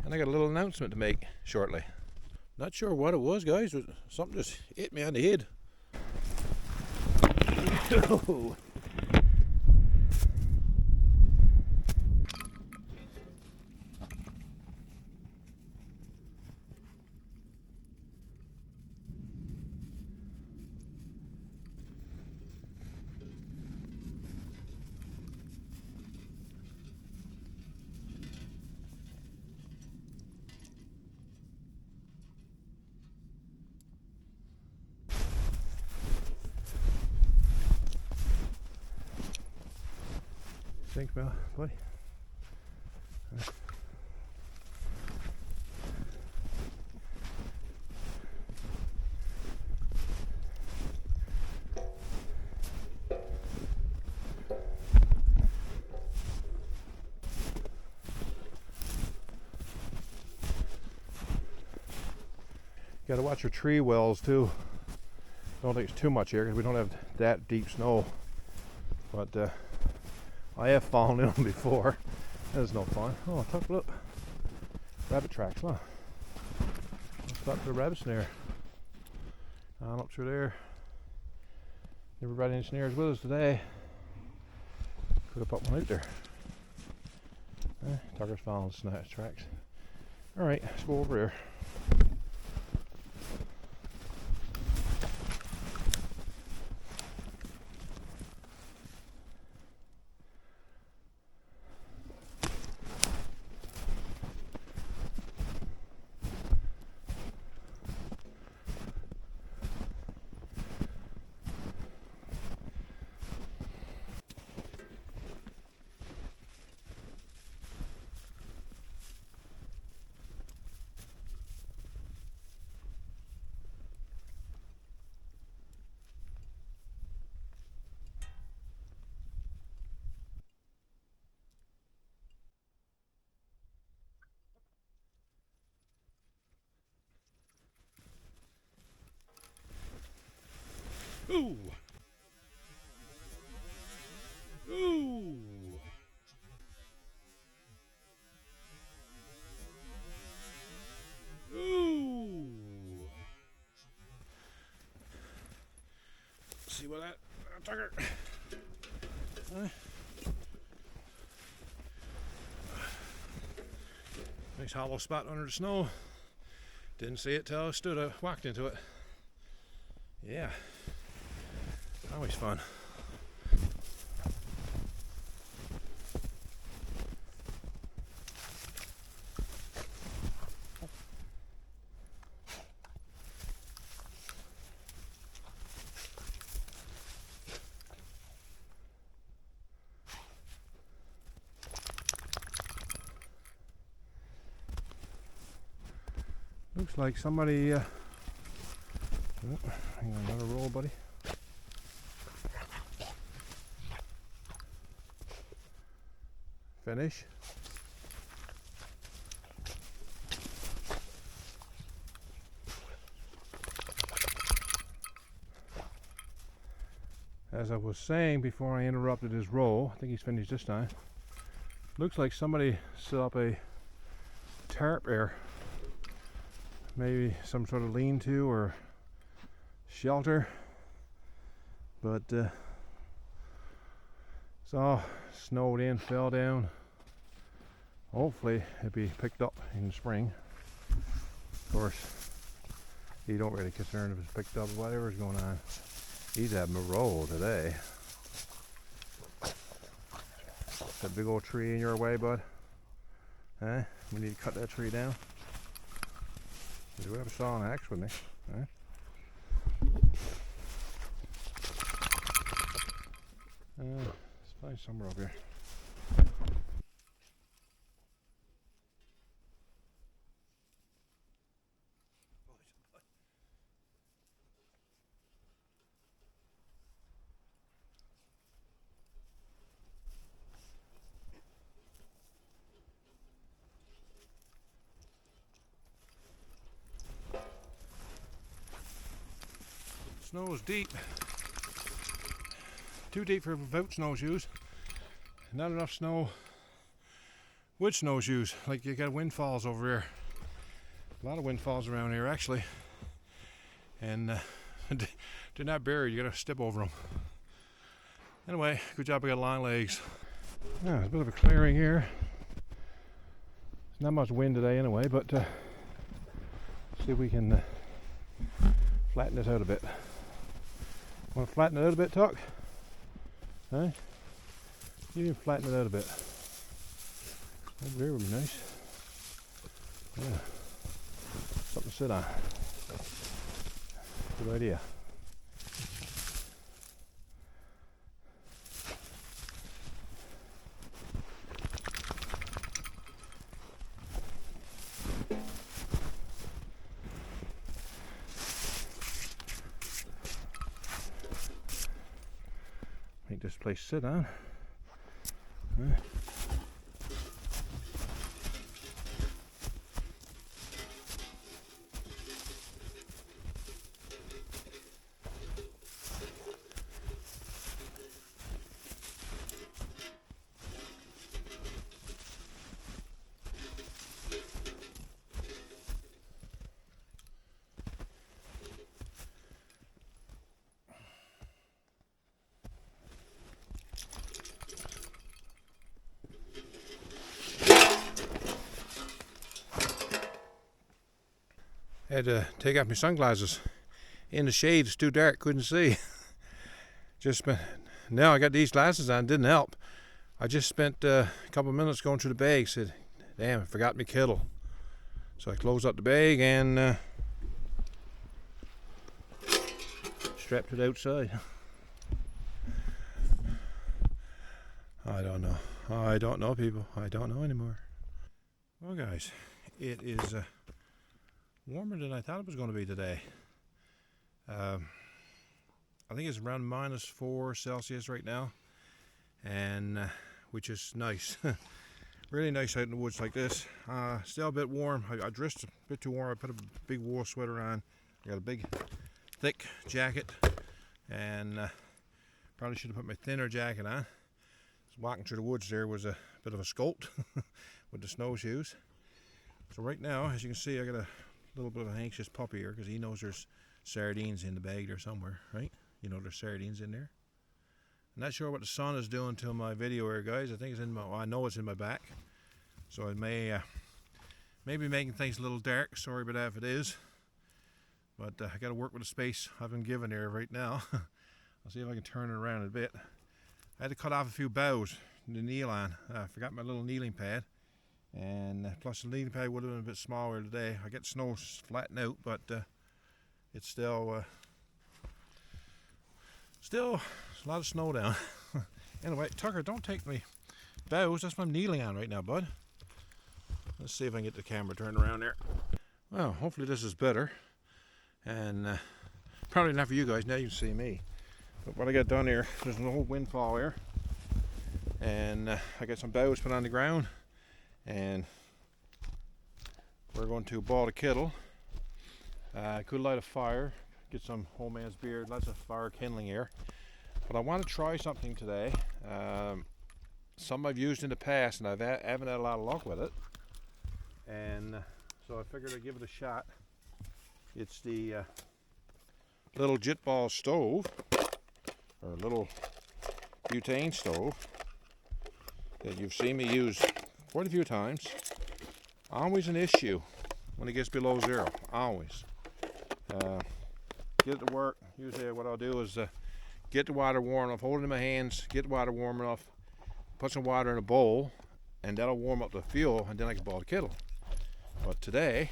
and I got a little announcement to make shortly. Not sure what it was, guys, but something just hit me on the head. Think about, buddy. Got to watch your tree wells too. Don't think it's too much here because we don't have that deep snow, but I have fallen in them before. That is no fun. Oh, look. Rabbit tracks, huh? Let's stop the rabbit snare. On up through there. Never brought any snares with us today. Could have put one out there. Tucker's following the tracks. Alright, let's go over here. Ooh! Ooh! Ooh! See what that Tucker. Nice hollow spot under the snow. Didn't see it till I walked into it. Yeah. Always fun. Looks like somebody hang on, another roll, buddy. Finish. As I was saying before I interrupted his roll, I think he's finished this time. Looks like somebody set up a tarp there. Maybe some sort of lean-to or shelter. But it's all snowed in, fell down. Hopefully it'll be picked up in the spring. Of course, he don't really concern if it's picked up or whatever's going on. He's having a roll today. That big old tree in your way, bud? Huh? We need to cut that tree down. Do we have a saw and axe with me? Huh? Let's find somewhere over here. Snow is deep. Too deep for boat snowshoes. Not enough snow wood snowshoes. Like you got windfalls over here. A lot of windfalls around here actually. And they're not buried, you gotta step over them. Anyway, good job, I got long legs. Yeah, there's a bit of a clearing here. There's not much wind today anyway, but see if we can flatten this out a bit. Want to flatten it out a bit, Tuck? Huh? You can flatten it out a bit. Over here would be nice. Yeah. Something to sit on. Good idea. Make this place sit on. Huh? I had to take off my sunglasses. In the shade, it's too dark, couldn't see. Now I got these glasses on, didn't help. I just spent a couple of minutes going through the bag, said, damn, I forgot my kettle. So I closed up the bag and strapped it outside. I don't know, people. I don't know anymore. Well, guys, it is warmer than I thought it was going to be today. I think it's around -4 Celsius right now, and which is nice. Really nice out in the woods like this. Still a bit warm. I dressed a bit too warm. I put a big wool sweater on. I got a big, thick jacket, and probably should have put my thinner jacket on. Walking through the woods there was a bit of a scolt with the snowshoes. So right now, as you can see, I got a little bit of an anxious puppy here because he knows there's sardines in the bag there somewhere, right? You know there's sardines in there. I'm not sure what the sun is doing to my video here, guys. I think it's in my, well, I know it's in my back. So it may be making things a little dark. Sorry about that if it is. But I got to work with the space I've been given here right now. I'll see if I can turn it around a bit. I had to cut off a few boughs to kneel on. I forgot my little kneeling pad. And plus the kneeling pad would have been a bit smaller today. I get snow flattened out, but it's still a lot of snow down. Anyway, Tucker, don't take me boughs. That's what I'm kneeling on right now, bud. Let's see if I can get the camera turned around there. Well, hopefully this is better. And probably not for you guys. Now you can see me. But what I got done here, there's an old windfall here. And I got some boughs put on the ground. And we're going to boil the kettle. Could light a fire, get some homemade beer, lots of fire kindling here. But I want to try something today. Some I've used in the past, and I haven't had a lot of luck with it. And so I figured I'd give it a shot. It's the little Jitball stove, or little butane stove that you've seen me use quite a few times. Always an issue when it gets below zero. Always. Get it to work. Usually what I'll do is get the water warm enough, hold it in my hands, get the water warm enough, put some water in a bowl, and that'll warm up the fuel, and then I can boil the kettle. But today,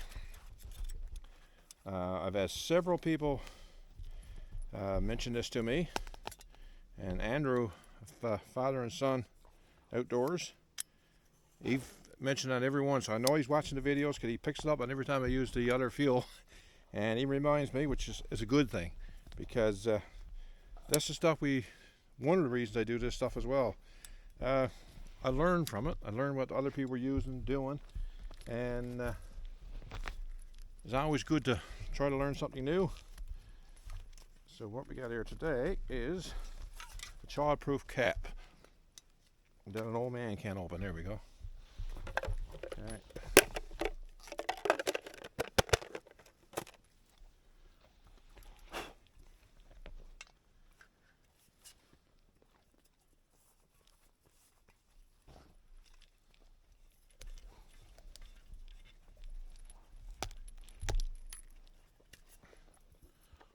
I've had several people mention this to me, and Andrew, father and son outdoors, he mentioned on every one, so I know he's watching the videos because he picks it up on every time I use the other fuel, and he reminds me, which is a good thing, because that's the stuff one of the reasons I do this stuff as well. I learn from it. I learn what other people are using, doing, and it's always good to try to learn something new. So what we got here today is a child-proof cap that an old man can't open. There we go. Alright.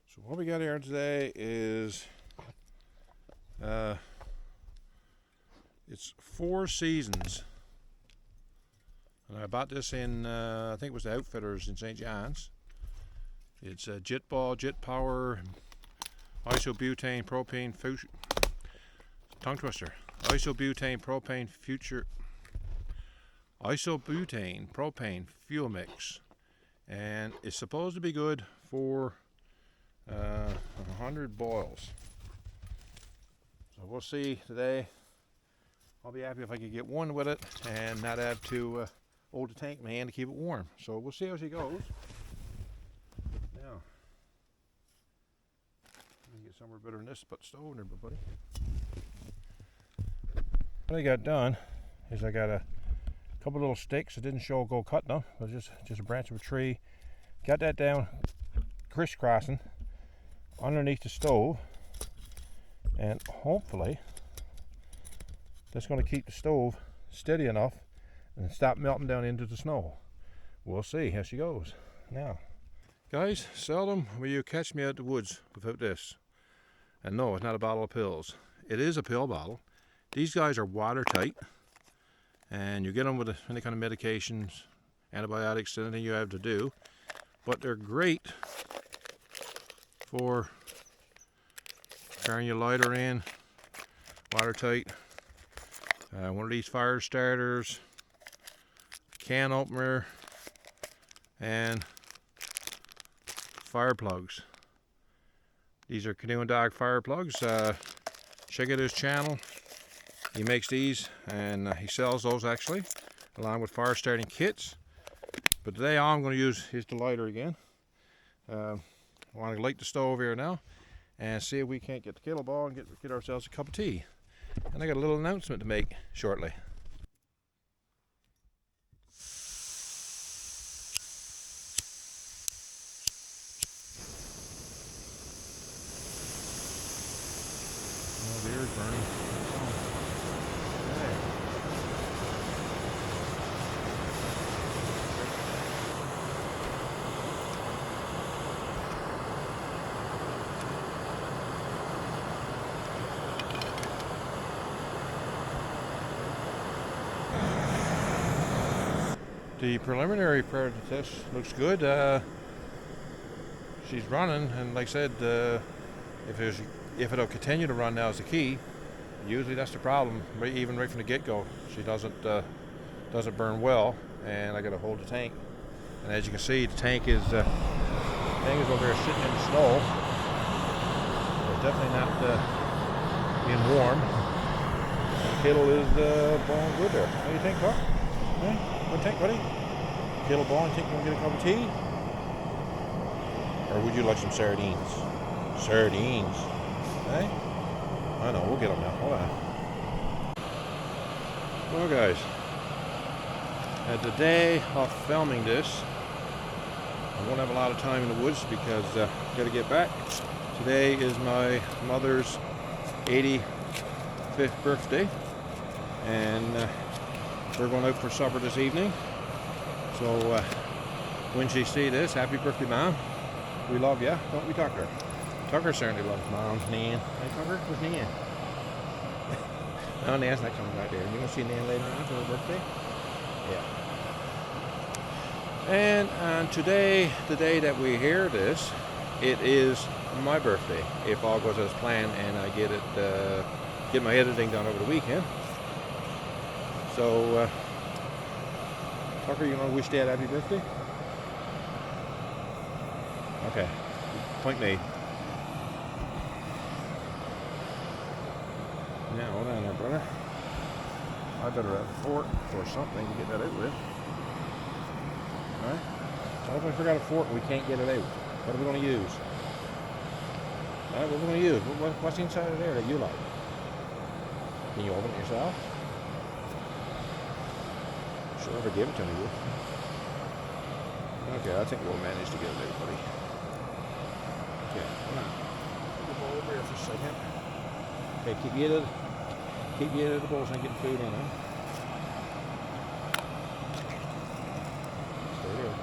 So what we got here today is it's Four Seasons, and I bought this in I think it was the Outfitters in St. John's. It's a Jet Ball, Jet Power, isobutane, propane, tongue twister, isobutane, propane fuel mix, and it's supposed to be good for 100 boils. So we'll see today. I'll be happy if I can get one with it and not have to hold the tank in my hand to keep it warm. So we'll see how she goes. Now, let me get somewhere better than this but stove there, buddy. What I got done is I got a couple little sticks. I didn't show go cutting them. It was just a branch of a tree. Got that down crisscrossing underneath the stove, and hopefully that's going to keep the stove steady enough and stop melting down into the snow. We'll see how she goes. Now, guys, seldom will you catch me out the woods without this. And no, it's not a bottle of pills. It is a pill bottle. These guys are watertight, and you get them with any kind of medications, antibiotics, anything you have to do. But they're great for carrying your lighter in, watertight. One of these fire starters, can opener, and fire plugs. These are Canoe and Dog fire plugs. Check out his channel. He makes these, and he sells those actually, along with fire starting kits. But today all I'm going to use is the lighter again. I want to light the stove here now and see if we can't get the kettle ball and get ourselves a cup of tea. And I got a little announcement to make shortly. Oh, the air's burning. The preliminary part of the test looks good. She's running, and like I said, if it'll continue to run now is the key. Usually that's the problem. Even right from the get-go, she doesn't burn well, and I got to hold the tank. And as you can see, the tank is over there sitting in the snow. It's definitely not being warm. The kettle is blowing good there. What do you think, Buck? What tank, buddy? Kettle ball, you think you want to get a cup of tea? Or would you like some sardines? Sardines. Hey? I know, we'll get them now. Hold on. Well, guys, at the day of filming this, I won't have a lot of time in the woods because I've got to get back. Today is my mother's 85th birthday, and we're going out for supper this evening. So when she sees this, happy birthday, Mom. We love you, don't we, Tucker? Tucker certainly loves Mom. Nan. Hey, Tucker, where's Nan? No, Nan's not coming back there. You going to see Nan later on for her birthday? Yeah. And today, the day that we hear this, it is my birthday. If all goes as planned and I get my editing done over the weekend. So, Tucker, you want to wish Dad happy birthday? Okay. Point made. Now, hold on there, brother. I better have a fork or something to get that out with. Alright? So if I forgot a fork and we can't get it out, what are we going to use? Alright, what are we going to use? What's inside of there that you like? Can you open it yourself? Sure. Whoever gave it to me will. Okay, I think we'll manage to get it there, buddy. Okay, come on. Put the bowl over here for a second. Okay, keep you out of the bowls and getting food in them. Stay there.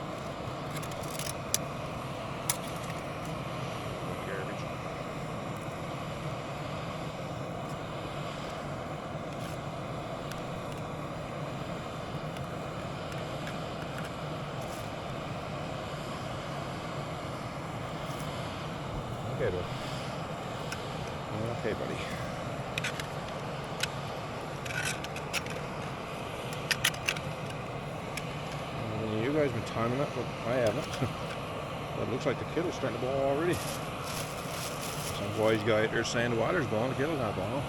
Garbage. Okay, bud. Okay, buddy. You guys been timing that, but I haven't. But it looks like the kettle's starting to boil already. Some boys guy out there saying the water's boiling, the kettle's not boiling.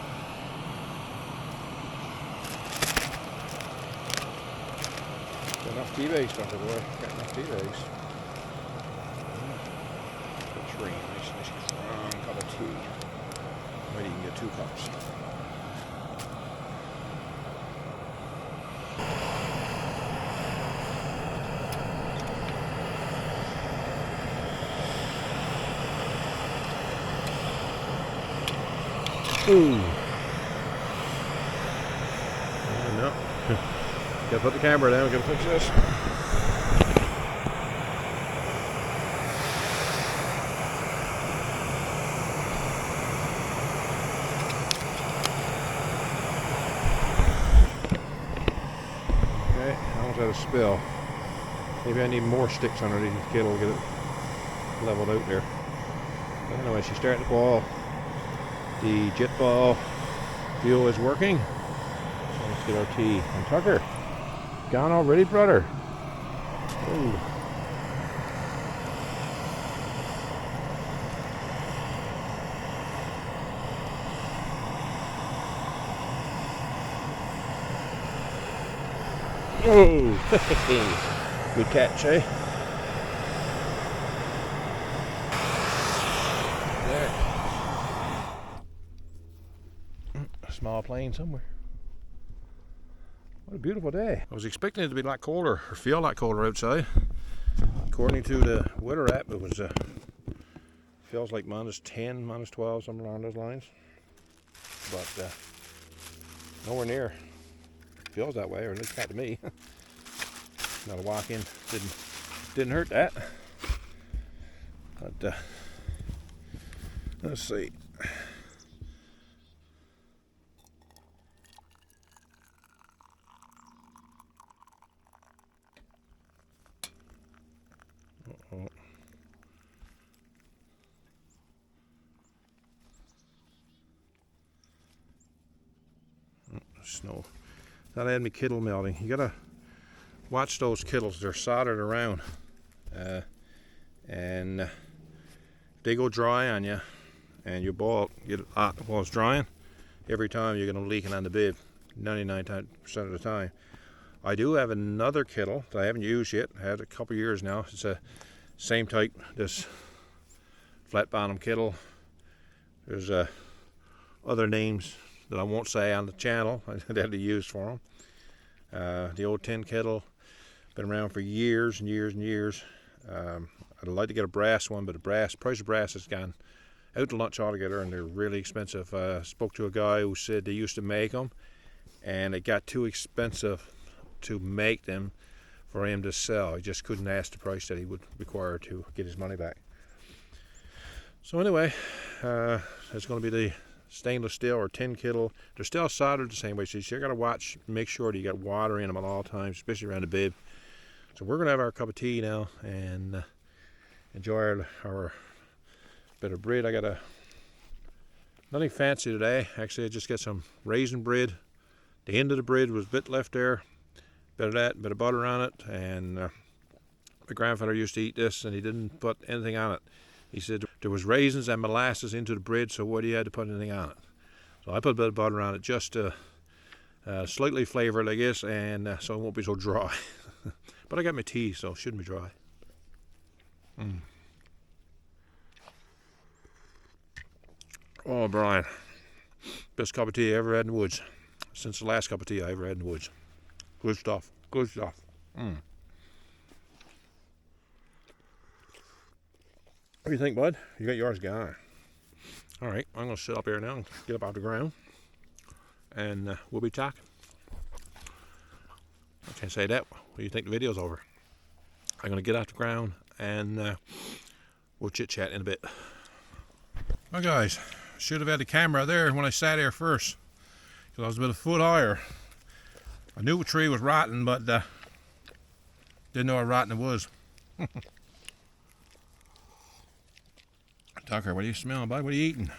Got enough tea bags, don't boy. Got enough tea bags. Nice strong cup of tea. Maybe you can get 2 cups. Ooh. No. Gotta put the camera down, gotta fix this. Okay, I almost had a spill. Maybe I need more sticks underneath the kettle to get it leveled out there. But anyway, she's starting to boil. The jet ball fuel is working. So let's get our tea. And Tucker, gone already, brother? Ooh. Oh, good catch, eh? There. A small plane somewhere. What a beautiful day. I was expecting it to be a lot colder, or feel a lot colder outside. According to the weather app, it was feels like -10, -12, somewhere along those lines. But nowhere near. Feels that way, or at least not to me. Not a walk-in didn't hurt that. But let's see. Uh-oh. Snow. That had me kettle melting. You gotta watch those kettles. They're soldered around, and if they go dry on you, and you boil, get it hot while it's drying, every time you're gonna leak it on the bib. 99% of the time. I do have another kettle that I haven't used yet. I had it a couple years now. It's a same type. This flat bottom kettle. There's other names that I won't say on the channel. I had to use for them. The old tin kettle, been around for years and years and years. I'd like to get a brass one, but the price of brass has gone out to lunch altogether, and they're really expensive. Spoke to a guy who said they used to make them, and it got too expensive to make them for him to sell. He just couldn't ask the price that he would require to get his money back. So anyway, it's going to be the stainless steel or tin kettle. They're still soldered the same way, so you got to watch, make sure that you got water in them at all times, especially around the bib. So we're going to have our cup of tea now and enjoy our bit of bread. I got nothing fancy today. Actually, I just got some raisin bread. The end of the bread was a bit left there. Bit of that, bit of butter on it, and my grandfather used to eat this, and he didn't put anything on it. He said there was raisins and molasses into the bread, so what, he had to put anything on it. So I put a bit of butter on it just to slightly flavor it, I guess, and so it won't be so dry. But I got my tea, so it shouldn't be dry. Oh, Brian, best cup of tea I ever had in the woods. Since the last cup of tea I ever had in the woods. Good stuff. Good stuff. What do you think, bud? You got yours gone. All right, I'm going to sit up here now and get up off the ground, and we'll be talking. I can't say that. What do you think the video's over? I'm going to get off the ground, and we'll chit-chat in a bit. Well, guys, should have had the camera there when I sat here first, because I was about a foot higher. I knew the tree was rotten, but didn't know how rotten it was. Tucker, what are you smelling, bud? What are you eating?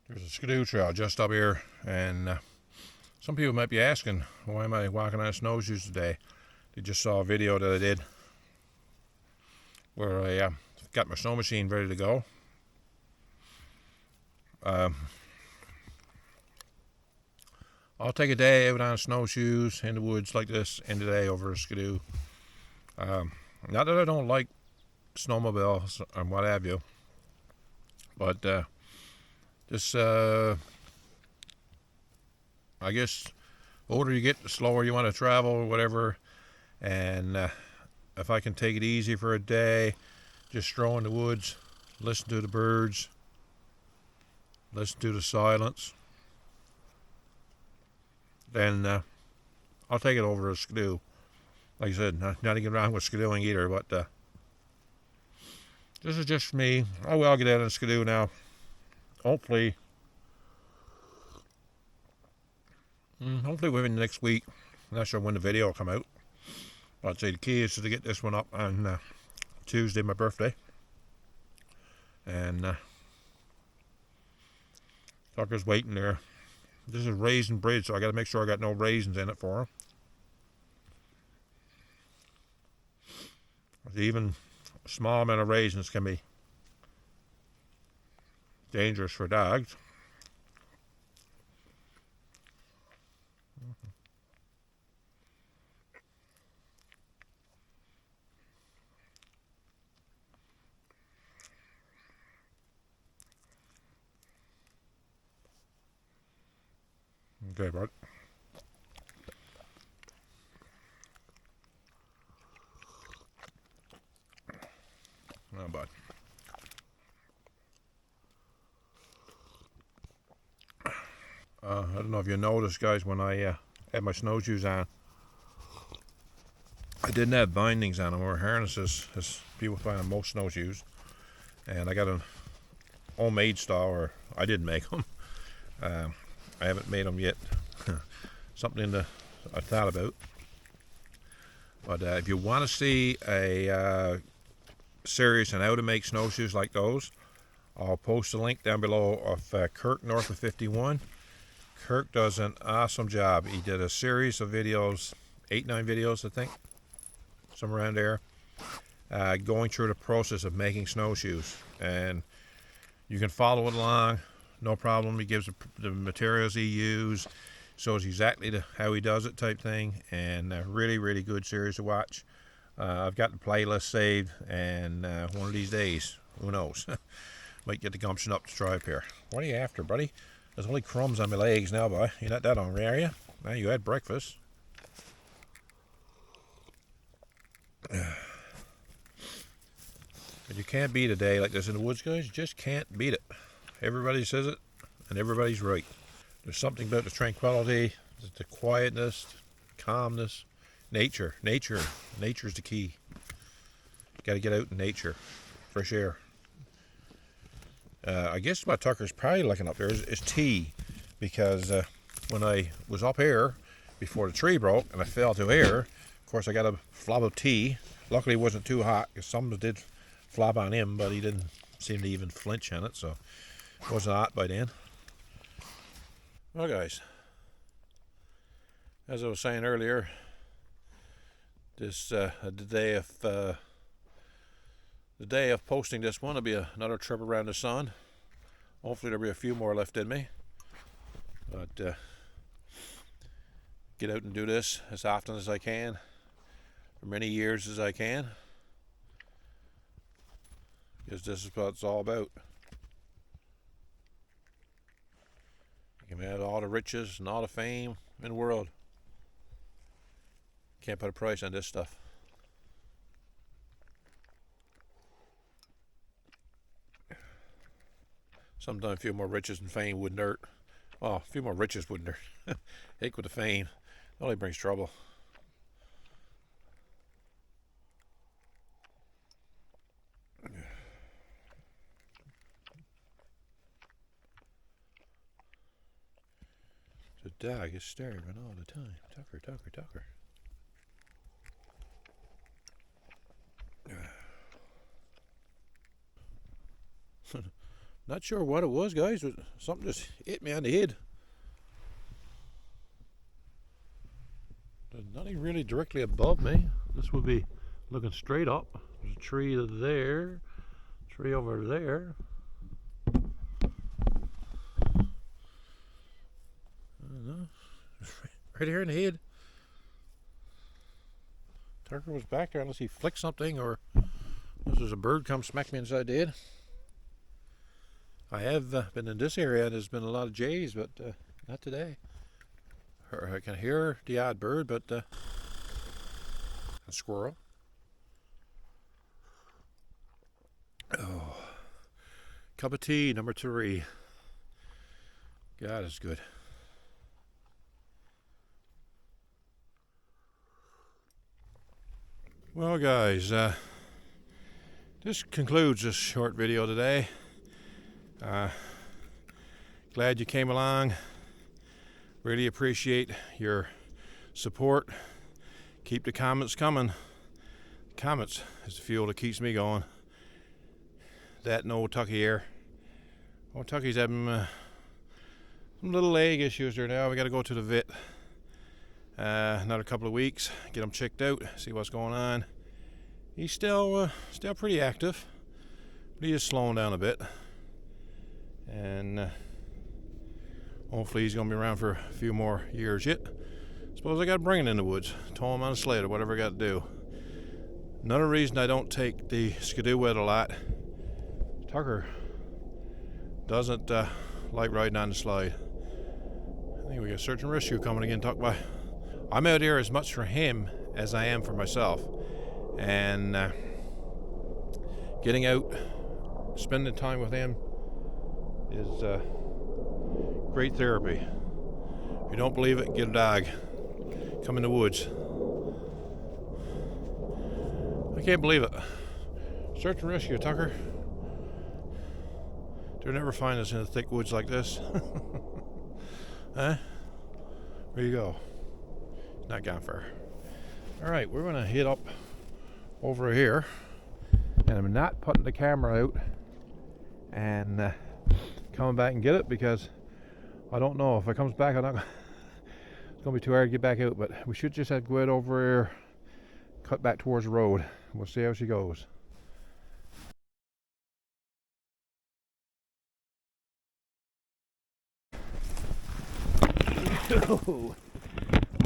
There's a skidoo trail just up here, and some people might be asking, why am I walking on snowshoes today? They just saw a video that I did where I got my snow machine ready to go. I'll take a day out on snowshoes in the woods like this, and today over a skidoo. Not that I don't like snowmobiles and what have you, but just I guess the older you get, the slower you want to travel or whatever. And if I can take it easy for a day, just stroll in the woods, listen to the birds, listen to the silence, then I'll take it over a skidoo. Like I said, nothing wrong with skidooing either, but this is just me. I will get out on a skidoo now. Hopefully within the next week. I'm not sure when the video will come out. I'd say the key is to get this one up on Tuesday, my birthday. And Tucker's waiting there. This is raisin bridge, so I got to make sure I got no raisins in it for him. Even a small amount of raisins can be dangerous for dogs. Okay, bud. Oh, bud. I don't know if you noticed, guys, when I had my snowshoes on, I didn't have bindings on them or harnesses, as people find on most snowshoes. And I got an homemade style, or I didn't make them. I haven't made them yet. Something that I thought about. But if you want to see a series on how to make snowshoes like those, I'll post a link down below of Kirk North of 51. Kirk does an awesome job. He did a series of videos, 8-9 videos I think, somewhere around there, going through the process of making snowshoes. And you can follow it along, no problem. He gives the materials he used, shows exactly how he does it type thing, and really, really good series to watch. I've got the playlist saved, and one of these days, who knows, might get the gumption up to try up here. What are you after, buddy? There's only crumbs on my legs now, boy. You're not that hungry, are you? Now you had breakfast. But you can't beat a day like this in the woods, guys. You just can't beat it. Everybody says it, and everybody's right. There's something about the tranquility, the quietness, calmness, nature. Nature's the key. Got to get out in nature, fresh air. I guess what Tucker's probably looking up there is tea, because when I was up here before the tree broke and I fell to air, of course I got a flop of tea. Luckily it wasn't too hot, because some did flop on him, but he didn't seem to even flinch on it, so it wasn't hot by then. Well, guys, as I was saying earlier, this the day of posting this one will be another trip around the sun. Hopefully there'll be a few more left in me, but get out and do this as often as I can, for many years as I can, because this is what it's all about. You can have all the riches and all the fame in the world, Can't put a price on this stuff. Sometimes a few more riches and fame wouldn't hurt. Well, a few more riches wouldn't hurt. Heck with the fame. It only brings trouble. The dog is starving all the time. Tucker, Tucker, Tucker. Not sure what it was, guys. Something just hit me on the head. There's nothing really directly above me. This would be looking straight up. There's a tree there, tree over there. I don't know. Right here in the head. Tucker was back there unless he flicked something, or unless there's a bird come smack me inside the head. I have been in this area and there's been a lot of jays, but not today. I can hear the odd bird, but a squirrel. Oh, cup of tea number 3. God, it's good. Well, guys, this concludes this short video today. Glad you came along. Really appreciate your support. Keep the comments coming. Comments is the fuel that keeps me going. That and old Tucky here. Old Tucky's having some little leg issues there now. We got to go to the vet another couple of weeks, get him checked out, see what's going on. He's still pretty active, but he is slowing down a bit. And hopefully he's going to be around for a few more years yet. Suppose I got to bring him in the woods, tow him on a sled or whatever I got to do. Another reason I don't take the skidoo with a lot, Tucker doesn't like riding on the slide. I think we got search and rescue coming again, Tuck by. I'm out here as much for him as I am for myself. And getting out, spending time with him is great therapy. If you don't believe it, get a dog. Come in the woods. I can't believe it. Search and rescue, Tucker. They'll never find us in the thick woods like this. Huh? Where you go? Not gone far. Alright, we're going to head up over here. And I'm not putting the camera out and coming back and get it, because I don't know if it comes back. It's gonna be too hard to get back out, but we should just have to go out over here, cut back towards the road. We'll see how she goes. Oh,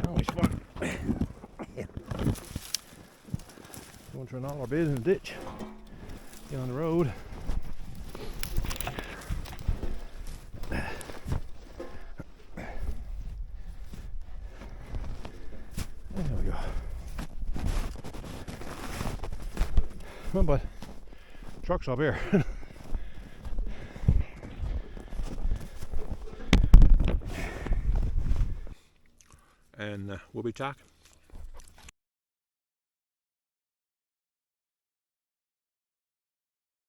always fun. Going through all our beds in the ditch. Get on the road. There we go. Come on, bud. Truck's up here. And we'll be talking.